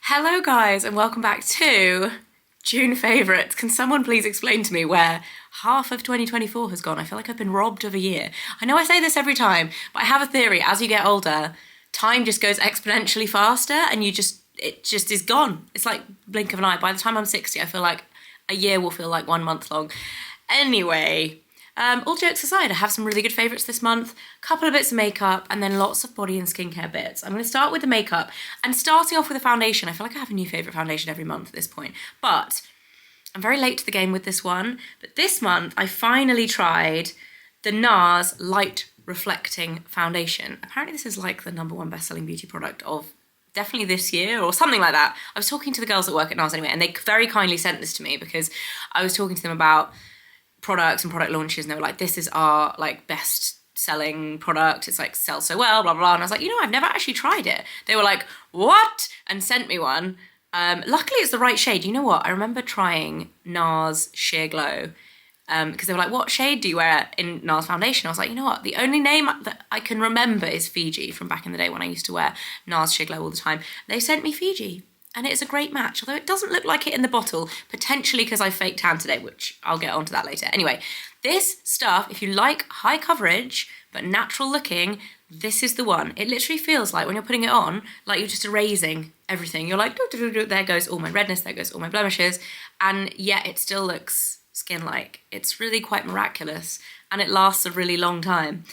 Hello guys and welcome back to June favourites. Can someone please explain to me where half of 2024 has gone? I feel like I've been robbed of a year. I know I say this every time, but I have a theory. As you get older, time just goes exponentially faster and it just is gone. It's like blink of an eye. By the time I'm 60, I feel like a year will feel like 1 month long. Anyway, all jokes aside, I have some really good favourites this month, a couple of bits of makeup, and then lots of body and skincare bits. I'm going to start with the makeup, and starting off with a foundation. I feel like I have a new favourite foundation every month at this point, but I'm very late to the game with this one. But this month, I finally tried the NARS Light Reflecting Foundation. Apparently this is like the #1 best-selling beauty product of definitely this year or something like that. I was talking to the girls that work at NARS anyway, and they very kindly sent this to me because I was talking to them about products and product launches, and they were like, this is our like best selling product, it's like sells so well, blah blah blah. And I was like, I've never actually tried it. They were like, what? And sent me one. Luckily it's the right shade. You know what, I remember trying NARS Sheer Glow because they were like, what shade do you wear in NARS foundation? I was like, you know what, the only name that I can remember is Fiji, from back in the day when I used to wear NARS Sheer Glow all the time. They sent me Fiji, and it's a great match, although it doesn't look like it in the bottle, potentially because I fake tan today, which I'll get onto that later. Anyway, this stuff, if you like high coverage but natural looking, this is the one. It literally feels like when you're putting it on, like you're just erasing everything. You're like, there goes all my redness, there goes all my blemishes, and yet it still looks skin-like. It's really quite miraculous, and it lasts a really long time.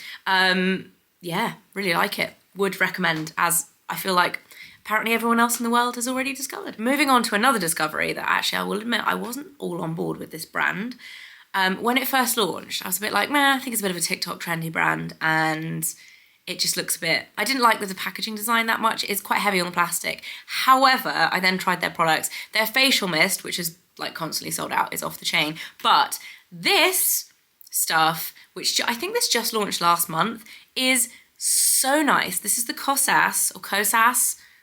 Yeah, really like it. Would recommend, as I feel like apparently everyone else in the world has already discovered. Moving on to another discovery that actually I will admit I wasn't all on board with this brand. When it first launched, I was a bit like, I think it's a bit of a TikTok trendy brand, and it just looks a bit, I didn't like the packaging design that much. It's quite heavy on the plastic. However, I then tried their products. Their facial mist, which is like constantly sold out, is off the chain. But this stuff, which I think this just launched last month, is so nice. This is the Kosas,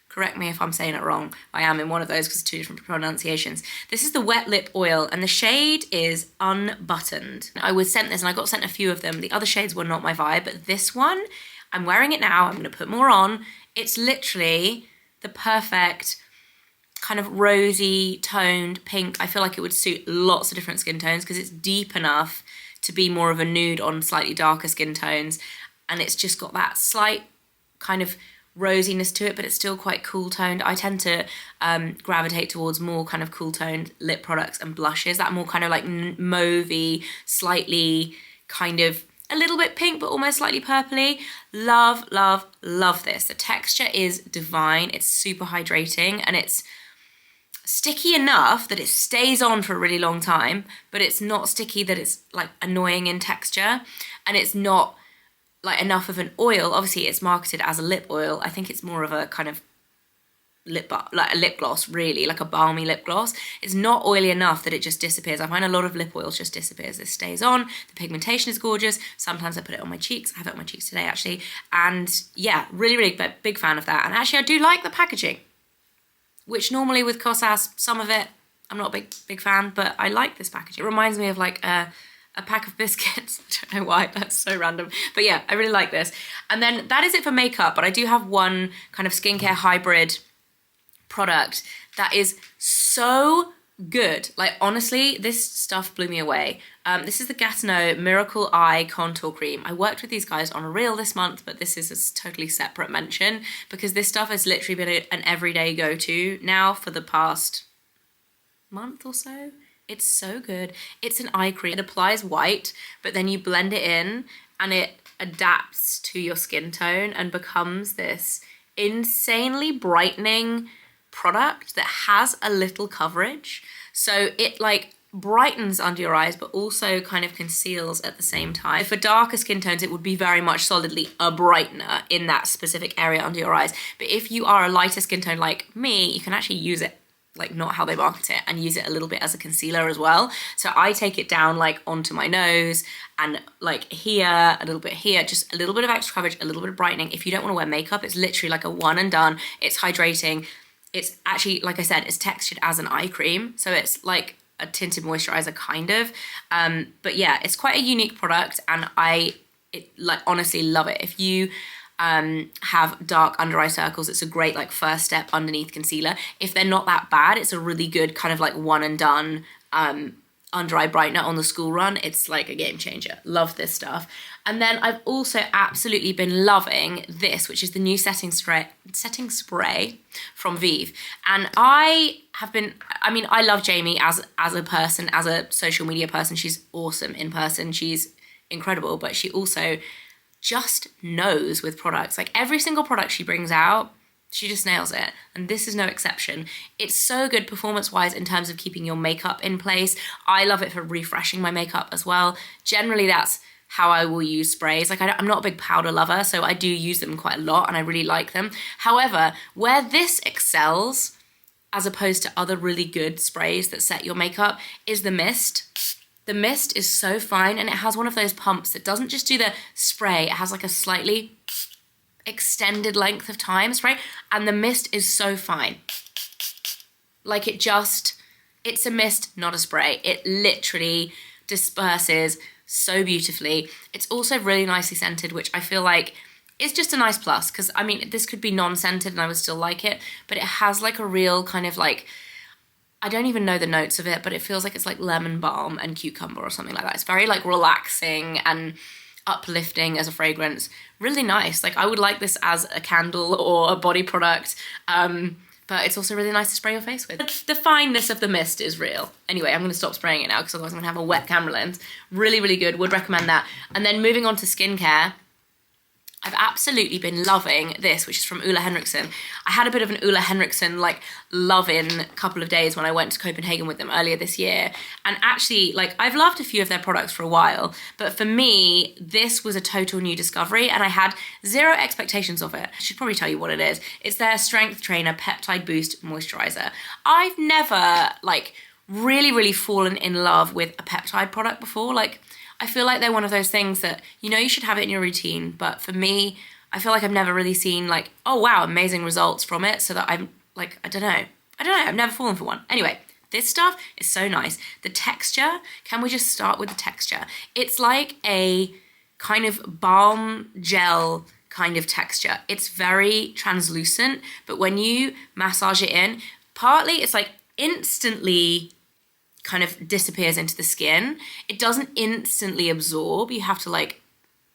correct me if I'm saying it wrong. I am in one of those because it's two different pronunciations. This is the wet lip oil, and the shade is Unbuttoned. I was sent this, and I got sent a few of them. The other shades were not my vibe, but this one, I'm wearing it now. I'm going to put more on. It's literally the perfect kind of rosy toned pink. I feel like it would suit lots of different skin tones because it's deep enough to be more of a nude on slightly darker skin tones, and it's just got that slight kind of rosiness to it, but it's still quite cool toned. I tend to gravitate towards more kind of cool toned lip products and blushes, that more kind of like mauvey, slightly kind of a little bit pink, but almost slightly purpley. Love, love, love this. The texture is divine. It's super hydrating, and it's sticky enough that it stays on for a really long time, but it's not sticky that it's like annoying in texture, and it's not like enough of an oil. Obviously it's marketed as a lip oil. I think it's more of a kind of like a lip gloss, really, like a balmy lip gloss. It's not oily enough that it just disappears. I find a lot of lip oils just disappears. This stays on. The pigmentation is gorgeous. Sometimes I put it on my cheeks. I have it on my cheeks today actually, and yeah, really, really big fan of that. And actually I do like the packaging, which normally with Kosas, some of it I'm not a big fan, but I like this packaging. It reminds me of like a pack of biscuits. I don't know why, that's so random. But yeah, I really like this. And then that is it for makeup, but I do have one kind of skincare hybrid product that is so good. Like honestly, this stuff blew me away. This is the Gatineau Miracle Eye Contour Cream. I worked with these guys on a reel this month, but this is a totally separate mention because this stuff has literally been an everyday go-to now for the past month or so. It's so good. It's an eye cream. It applies white, but then you blend it in and it adapts to your skin tone and becomes this insanely brightening product that has a little coverage. So it like brightens under your eyes, but also kind of conceals at the same time. For darker skin tones, it would be very much solidly a brightener in that specific area under your eyes. But if you are a lighter skin tone like me, you can actually use it like not how they market it, and use it a little bit as a concealer as well. So I take it down like onto my nose and like here, a little bit here, just a little bit of extra coverage, a little bit of brightening. If you don't want to wear makeup, it's literally like a one and done. It's hydrating. It's actually, like I said, it's textured as an eye cream. So it's like a tinted moisturizer kind of. But yeah, it's quite a unique product, and I honestly love it. If you have dark under eye circles. It's a great like first step underneath concealer. If they're not that bad, it's a really good kind of like one and done under eye brightener on the school run. It's like a game changer. Love this stuff. And then I've also absolutely been loving this, which is the new setting spray from Vive. And I love Jamie as a person, as a social media person. She's awesome in person. She's incredible, but she also just knows with products. Like every single product she brings out, she just nails it, and this is no exception. It's so good performance-wise in terms of keeping your makeup in place. I love it for refreshing my makeup as well. Generally, that's how I will use sprays. Like I'm not a big powder lover, so I do use them quite a lot, and I really like them. However, where this excels, as opposed to other really good sprays that set your makeup, is the mist. The mist is so fine, and it has one of those pumps that doesn't just do the spray, it has like a slightly extended length of time spray, and the mist is so fine. Like it's a mist, not a spray. It literally disperses so beautifully. It's also really nicely scented, which I feel like is just a nice plus, because I mean, this could be non-scented and I would still like it, but it has like a real kind of like, I don't even know the notes of it, but it feels like it's like lemon balm and cucumber or something like that. It's very like relaxing and uplifting as a fragrance. Really nice. Like I would like this as a candle or a body product, but it's also really nice to spray your face with. The fineness of the mist is real. Anyway, I'm going to stop spraying it now because otherwise I'm going to have a wet camera lens. Really, really good. Would recommend that. And then moving on to skincare, I've absolutely been loving this, which is from Ole Henriksen. I had a bit of an Ole Henriksen like love-in couple of days when I went to Copenhagen with them earlier this year. And actually, like I've loved a few of their products for a while, but for me, this was a total new discovery and I had zero expectations of it. I should probably tell you what it is. It's their Strength Trainer Peptide Boost Moisturizer. I've never like really fallen in love with a peptide product before. Like I feel like they're one of those things that, you know, you should have it in your routine. But for me, I feel like I've never really seen like, oh wow, amazing results from it. So that I'm like, I don't know. I've never fallen for one. Anyway, this stuff is so nice. The texture, can we just start with the texture? It's like a kind of balm gel kind of texture. It's very translucent, but when you massage it in, partly it's like instantly kind of disappears into the skin. It doesn't instantly absorb. You have to like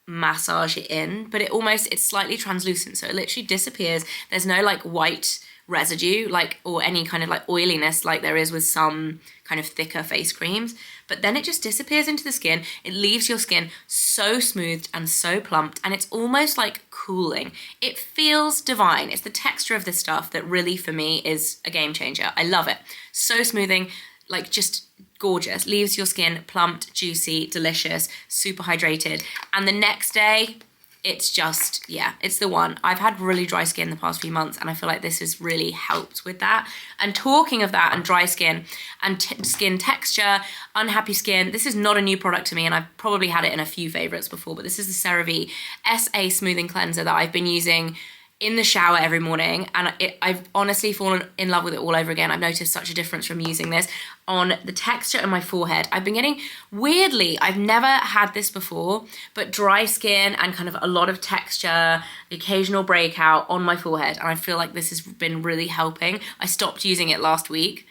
massage it in, but it's slightly translucent. So it literally disappears. There's no like white residue like or any kind of like oiliness like there is with some kind of thicker face creams, but then it just disappears into the skin. It leaves your skin so smoothed and so plumped, and it's almost like cooling. It feels divine. It's the texture of this stuff that really for me is a game changer. I love it. So smoothing, like just gorgeous. Leaves your skin plumped, juicy, delicious, super hydrated. And the next day, it's just, yeah, it's the one. I've had really dry skin the past few months and I feel like this has really helped with that. And talking of that and dry skin and skin texture, unhappy skin, this is not a new product to me and I've probably had it in a few favorites before, but this is the CeraVe SA Smoothing Cleanser that I've been using in the shower every morning, and I've honestly fallen in love with it all over again. I've noticed such a difference from using this on the texture of my forehead. I've been getting, weirdly, I've never had this before, but dry skin and kind of a lot of texture, the occasional breakout on my forehead, and I feel like this has been really helping. I stopped using it last week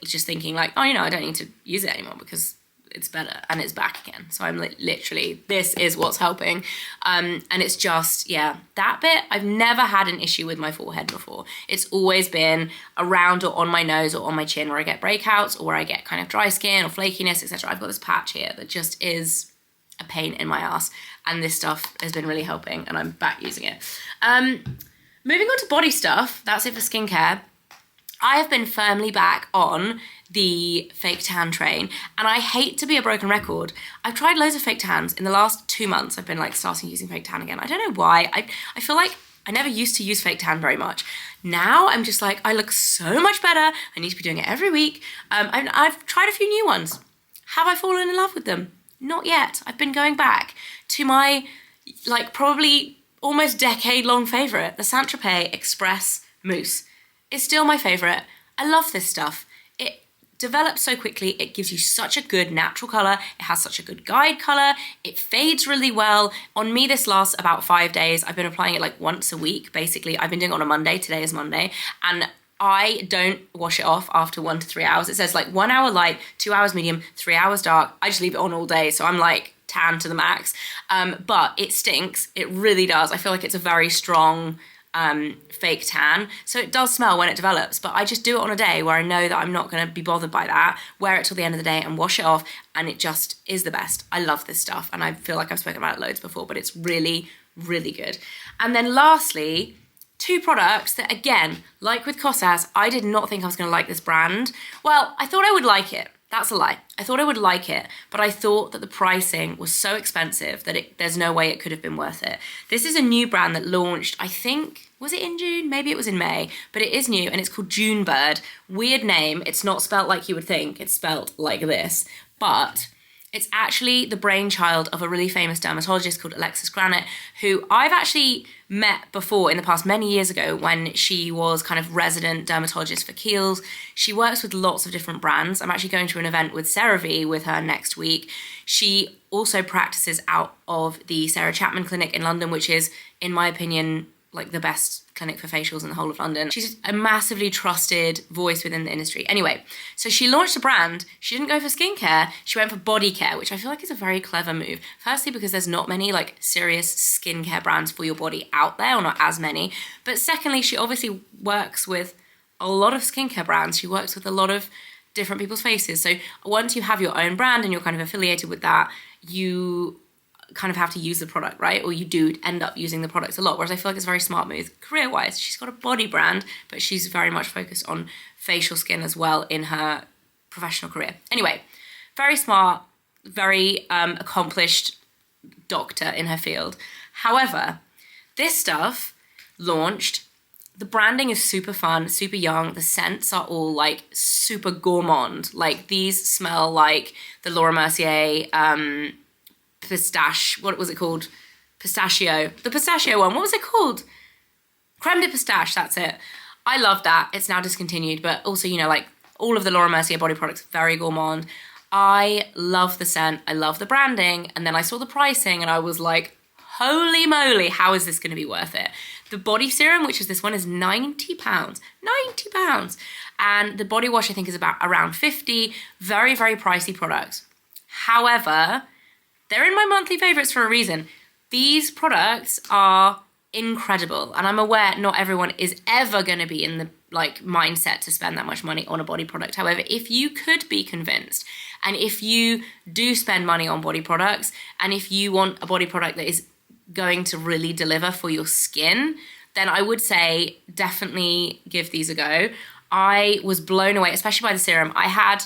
just thinking like, oh, you know, I don't need to use it anymore because it's better, and it's back again. So I'm literally, this is what's helping. And it's just, yeah, that bit, I've never had an issue with my forehead before. It's always been around or on my nose or on my chin where I get breakouts or where I get kind of dry skin or flakiness, etc. I've got this patch here that just is a pain in my ass, and this stuff has been really helping and I'm back using it. Moving on to body stuff, that's it for skincare. I have been firmly back on the fake tan train, and I hate to be a broken record. I've tried loads of fake tans. In the last 2 months, I've been like starting using fake tan again. I don't know why. I feel like I never used to use fake tan very much. Now I'm just like, I look so much better. I need to be doing it every week. I've tried a few new ones. Have I fallen in love with them? Not yet. I've been going back to my like probably almost decade-long favorite, the Saint-Tropez Express Mousse. It's still my favorite. I love this stuff. develops so quickly. It gives you such a good natural colour. It has such a good guide colour. It fades really well. On me, this lasts about 5 days. I've been applying it like once a week, basically. I've been doing it on a Monday. Today is Monday. And I don't wash it off after 1 to 3 hours. It says like 1 hour light, 2 hours medium, 3 hours dark. I just leave it on all day. So I'm like tan to the max. But it stinks. It really does. I feel like it's a very strong fake tan. So it does smell when it develops, but I just do it on a day where I know that I'm not going to be bothered by that, wear it till the end of the day and wash it off, and it just is the best. I love this stuff, and I feel like I've spoken about it loads before, but it's really, really good. And then lastly, 2 products that, again, like with Kosas, I did not think I was going to like this brand. Well, I thought I would like it. That's a lie. I thought I would like it, but I thought that the pricing was so expensive that there's no way it could have been worth it. This is a new brand that launched, I think, was it in June? Maybe it was in May, but it is new and it's called Junebird. Weird name. It's not spelt like you would think. It's spelt like this, but it's actually the brainchild of a really famous dermatologist called Alexis Granite, who I've actually met before in the past many years ago when she was kind of resident dermatologist for Kiehl's. She works with lots of different brands. I'm actually going to an event with CeraVe with her next week. She also practices out of the Sarah Chapman Clinic in London, which is, in my opinion, like the best clinic for facials in the whole of London. She's a massively trusted voice within the industry. Anyway, so she launched a brand. She didn't go for skincare. She went for body care, which I feel like is a very clever move. Firstly, because there's not many like serious skincare brands for your body out there, or not as many. But secondly, she obviously works with a lot of skincare brands. She works with a lot of different people's faces. So once you have your own brand and you're kind of affiliated with that, you kind of have to use the product, right? Or you do end up using the products a lot, whereas I feel like it's a very smart move. Career-wise, she's got a body brand, but she's very much focused on facial skin as well in her professional career. Anyway, very smart, very accomplished doctor in her field. However, this stuff launched. The branding is super fun, super young. The scents are all like super gourmand. Like these smell like the Laura Mercier what was it called? Pistachio. The pistachio one, what was it called? Creme de pistache, that's it. I love that. It's now discontinued, but also, you know, like all of the Laura Mercier body products, very gourmand. I love the scent. I love the branding. And then I saw the pricing and I was like, holy moly, how is this going to be worth it? The body serum, which is this one, is £90. £90. And the body wash, I think, is about around 50. Very, very pricey products. However, they're in my monthly favorites for a reason. These products are incredible. And I'm aware not everyone is ever going to be in the like mindset to spend that much money on a body product. However, if you could be convinced, and if you do spend money on body products, and if you want a body product that is going to really deliver for your skin, then I would say definitely give these a go. I was blown away, especially by the serum. I had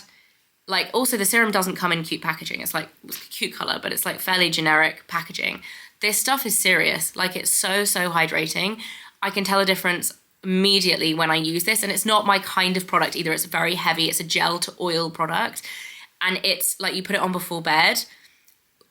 like, also the serum doesn't come in cute packaging. It's like cute color, but it's like fairly generic packaging. This stuff is serious. Like it's so hydrating. I can tell a difference immediately when I use this, and it's not my kind of product either. It's very heavy. It's a gel to oil product, and it's like you put it on before bed.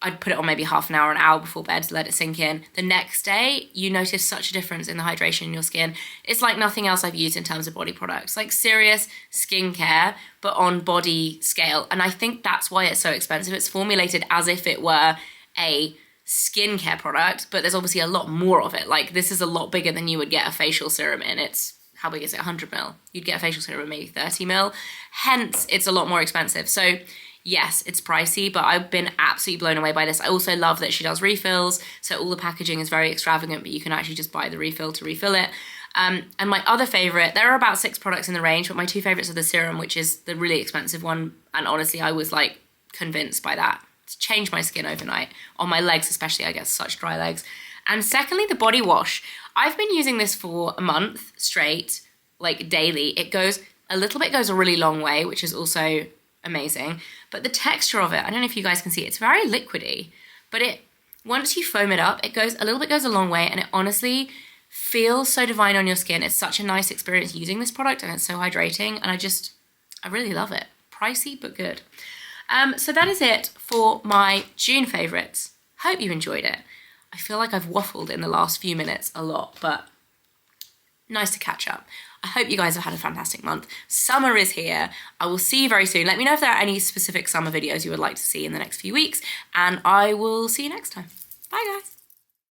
I'd put it on maybe half an hour before bed to let it sink in. The next day, you notice such a difference in the hydration in your skin. It's like nothing else I've used in terms of body products, like serious skincare, but on body scale. And I think that's why it's so expensive. It's formulated as if it were a skincare product, but there's obviously a lot more of it. Like this is a lot bigger than you would get a facial serum in. It's, how big is it? 100 mil. You'd get a facial serum in maybe 30 mil. Hence, it's a lot more expensive. So yes, it's pricey, but I've been absolutely blown away by this. I also love that she does refills, so all the packaging is very extravagant, but you can actually just buy the refill to refill it. And my other favourite, there are about 6 products in the range, but my 2 favourites are the serum, which is the really expensive one, and honestly, I was like convinced by that. It's changed my skin overnight. On my legs especially, I get such dry legs. And secondly, the body wash. I've been using this for a month straight, like daily. It goes, a little bit goes a really long way, which is also amazing, but the texture of it, I don't know if you guys can see, it's very liquidy, but it, once you foam it up, it goes a little bit, goes a long way, and it honestly feels so divine on your skin. It's such a nice experience using this product, and it's so hydrating, and I really love it. Pricey, but good. So that is it for my June favorites. Hope you enjoyed it. I feel like I've waffled in the last few minutes a lot, but nice to catch up. I hope you guys have had a fantastic month. Summer is here. I will see you very soon. Let me know if there are any specific summer videos you would like to see in the next few weeks, and I will see you next time. Bye, guys.